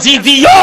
यजीदियों,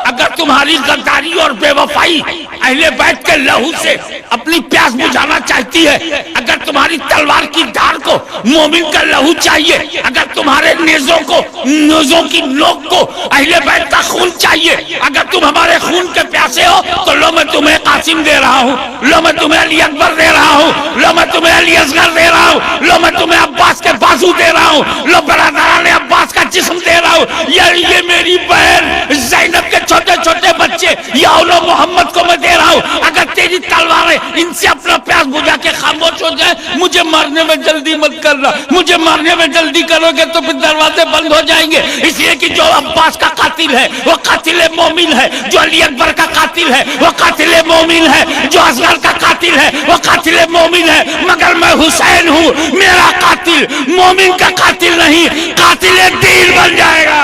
अगर तुम्हारी गद्दारी और बेवफाई अहले बैत के लहू से अपनी प्यास बुझाना चाहती है, अगर तुम्हारी तलवार की धार को मोमिन का लहू चाहिए, अगर तुम्हारे नेज़ों की नोक को अहले बैत का खून चाहिए, अगर तुम हमारे खून के प्यासे हो तो लो मैं तुम्हें कासिम दे रहा हूँ, लो मैं तुम्हें अली अकबर दे रहा हूँ, लो मैं तुम्हें अली असगर दे रहा हूँ, लो मैं तुम्हें अब्बास के बाजू दे रहा हूँ, लो बरादराने अब्बास का जिस्म दे रहा हूँ, ये मेरी बहन ज़ैनब के छोटे छोटे बच्चे या औलो मोहम्मद को मैं दे रहा हूँ। अगर तेरी तलवारें इनसे अपना प्यास बुझा के खामोश हो जाए, मुझे मारने में जल्दी मत करना, मुझे मारने में जल्दी करोगे तो फिर दरवाजे बंद हो जाएंगे। इसलिए कि जो अब्बास का कातिल है वो कातिल मोमिन है, जो अली अकबर का कातिल है वो कातिल मोमिन है, जो असगर का कातिल है वो कातिल मोमिन है, मगर मैं हुसैन हूँ, मेरा कातिल मोमिन का कातिल नहीं, कातिल दीन बन जाएगा।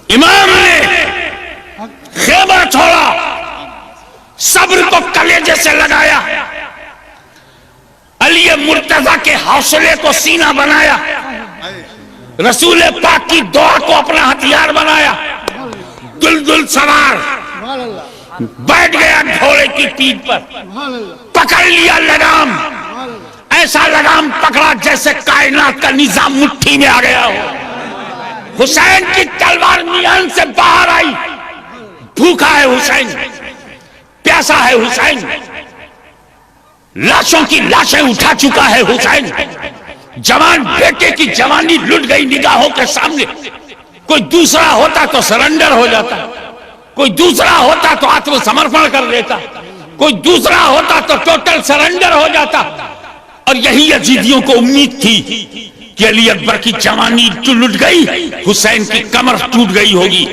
इमाम ने खेमा छोड़ा, सब्र को कलेजे से लगाया, अली मुर्तजा के हौसले को सीना बनाया, रसूल पाक की दुआ को अपना हथियार बनाया, दुलदुल सवार बैठ गया घोड़े की पीठ पर, पकड़ लिया लगाम, ऐसा लगाम पकड़ा जैसे कायनात का निजाम मुट्ठी में आ गया हो। हुसैन की तलवार मियान से बाहर आई, भूखा है हुसैन, प्यासा है हुसैन, लाशों की लाशें उठा चुका है हुसैन, जवान बेटे की जवानी लुट गई निगाहों के सामने। कोई दूसरा होता तो सरेंडर हो जाता, कोई दूसरा होता तो आत्मसमर्पण कर देता, कोई दूसरा होता तो टोटल सरेंडर हो जाता। और यही यजीदियों को उम्मीद थी कि अली अकबर की जवानी तो लुट गई, हुसैन की कमर टूट गई होगी,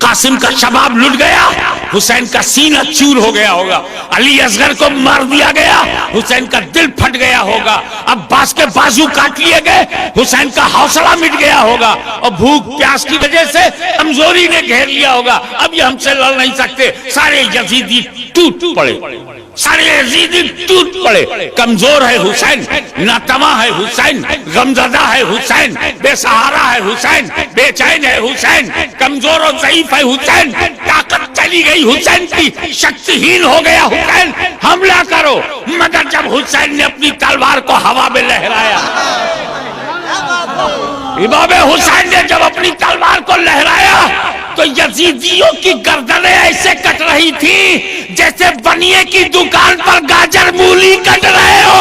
कासिम का शबाब लुट गया, हुसैन का सीना चूर हो गया होगा, अली असगर को मार दिया गया, हुसैन का दिल फट गया होगा, अब्बास के बाजू काट लिए गए, हुसैन का हौसला मिट गया होगा, और भूख प्यास की वजह से कमजोरी ने घेर लिया होगा। अब ये हमसे लड़ नहीं सकते, सारे यजीदी टूट पड़े, सारे यजीदी टूट पड़े। कमजोर है हुसैन, नातवा है हुसैन, गमजदा है हुसैन, बेसहारा है हुसैन, बेचैन है हुसैन, कमजोर और ज़ईफ है हुसैन, ताकत चली गई हुसैन की, शक्तिहीन हो गया हुसैन, हमला करो। मगर जब हुसैन ने अपनी तलवार को हवा में लहराया, इमाम हुसैन ने जब अपनी तलवार को लहराया तो यजीदियों की गर्दनें ऐसे कट रही थी जैसे बनिए की दुकान पर गाजर मूली कट रहे हो।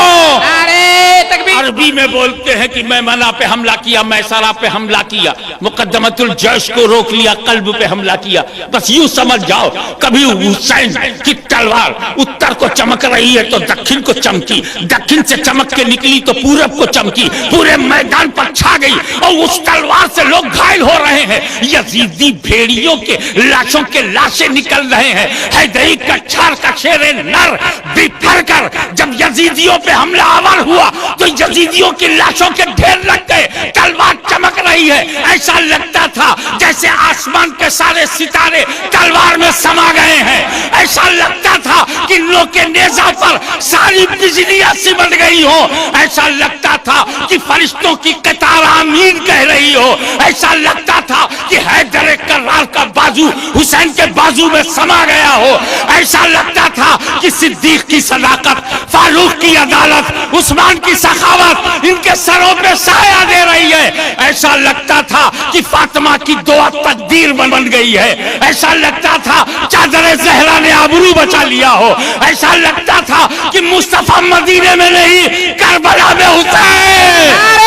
अरबी में बोलते हैं कि मैमना पे हमला किया, मैसरा पे हमला किया, मुकद्दमतुल जैश को रोक लिया, कल्ब पे हमला किया। बस यूं समझ जाओ, कभी हुसैन की तलवार उत्तर को चमक रही है तो दक्षिण को चमकी, दक्षिण से चमक के निकली तो पूरब को चमकी, पूरे मैदान पर छा गई और उस तलवार से लोग घायल हो रहे हैं। यजीदी भेड़ियों के लाशों के लाशें निकल रहे हैं। हैदरी कच्छार का शेरे नर बिफर कर जब यजीदियों पे हमला आवर हुआ तो यजीदियों की लाशों के ढेर लग गए, तलवार चमक रही है, ऐसा लगता था जैसे आसमान के सारे सितारे तलवार में समा गए हैं, ऐसा लगता था कि लो के नेज़ा पर सारी बिजलियां सिमट गई हो, ऐसा लगता था कि फरिश्तों की कतार आमीन कह रही हो, ऐसा लगता था कि हैदर कर्रार का बाजू हुसैन के बाजू में समा गया हो, ऐसा लगता था कि सिद्दीक की सदाकत, फारूक की अदालत, उस्मान की सखावत इनके सरों पे साया दे रही है, ऐसा लगता था कि फातिमा की दुआ तकदीर बन गई है, ऐसा लगता था चादर ज़हरा ने आबरू बचा लिया हो, ऐसा लगता था कि मुस्तफा मदीने में नहीं करबला में हुसैन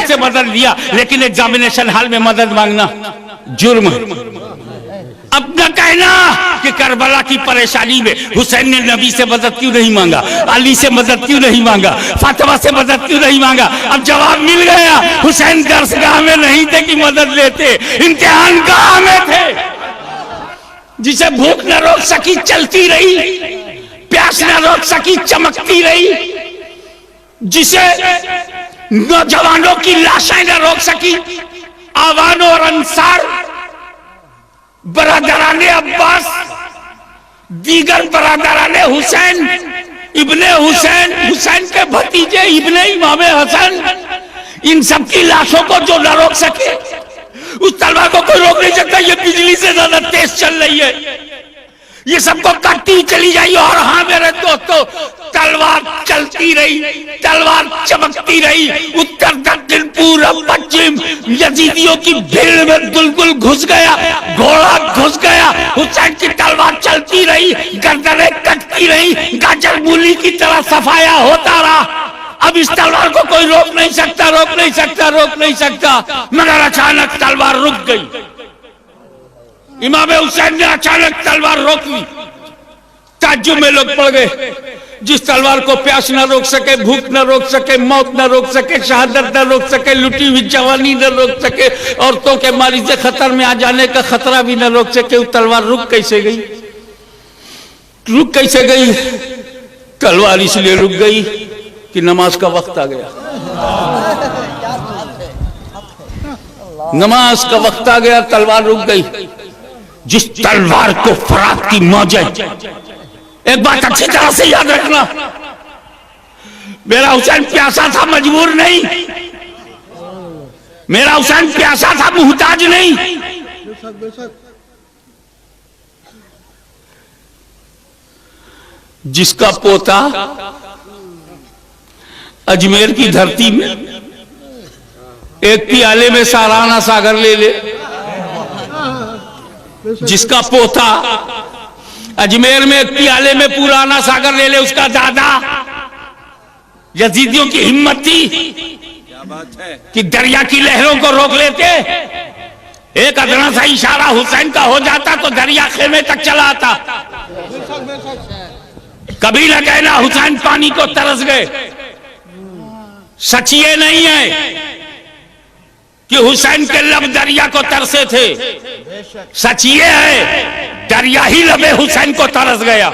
से मदद लिया, लेकिन एग्जामिनेशन हॉल में मदद मांगना जुर्म। अब न कहना कि करबला की परेशानी में हुसैन ने नबी से मदद क्यों नहीं मांगा, अली से मदद क्यों नहीं मांगा, फातिमा से मदद क्यों नहीं मांगा। अब जवाब मिल गया, हुसैन दरसगाह में नहीं थे कि मदद लेते, इम्तिहान गाह में थे। जिसे भूख न रोक सकी चलती रही, प्यास न रोक सकी चमकती रही, जिसे नौजवानों की लाशें न रोक सकी, आवान और अंसार, बरादराने अब्बास, दीगर बरादराने हुसैन, इब्ने हुसैन, हुसैन के भतीजे इब्ने इमाम हसन, इन सब की लाशों को जो न रोक सके, उस तलवार को कोई रोक नहीं सकता, ये बिजली से ज्यादा तेज चल रही है, ये सबको काटती चली जाएगी। और हाँ मेरे दोस्तों, तलवार चलती रही, तलवार चमकती रही, उत्तर दक्षिण पूर्व पश्चिम यजीदियों की भीड़ में दुलगुल घुस गया, घोड़ा घुस गया, हुसैन की तलवार चलती रही, गर्दनें कटती रही, गाजर मूली की तरह सफाया होता रहा। अब इस तलवार को कोई रोक नहीं सकता, रोक नहीं सकता, रोक नहीं सकता। मगर अचानक तलवार रुक गई। इमाम हुसैन ने अचानक तलवार रोक ली। ताज्जुब में लोग पड़ गए। जिस तलवार को प्यास न रोक सके, भूख न रोक सके, मौत न रोक सके, शहादत न रोक सके, लुटी हुई जवानी न रोक सके, औरतों के मारिज खतर में आ जाने का खतरा भी न रोक सके, वो तलवार रुक कैसे गई? रुक कैसे गई? तलवार इसलिए रुक गई कि नमाज का वक्त आ गया। नमाज का वक्त आ गया, तलवार रुक गई। जिस तलवार को फरात की मौजद, एक बात अच्छी तरह से याद रखना, मेरा हुसैन प्यासा था, मजबूर नहीं। मेरा हुसैन प्यासा था, मुहताज नहीं। जिसका पोता अजमेर की धरती में एक प्याले में साराना सागर ले ले, जिसका पोता अजमेर में एक प्याले में पुराना सागर ले ले, उसका दादा यजीदियों की हिम्मत थी क्या बात है कि दरिया की लहरों को रोक लेते। एक अदना सा इशारा हुसैन का हो जाता तो दरिया खेमे तक चला आता। कभी न कहना हुसैन पानी को तरस गए। सच ये नहीं है कि हुसैन के लब दरिया को तरसे थे, सच ये है दरिया ही लबे हुसैन को तरस गया।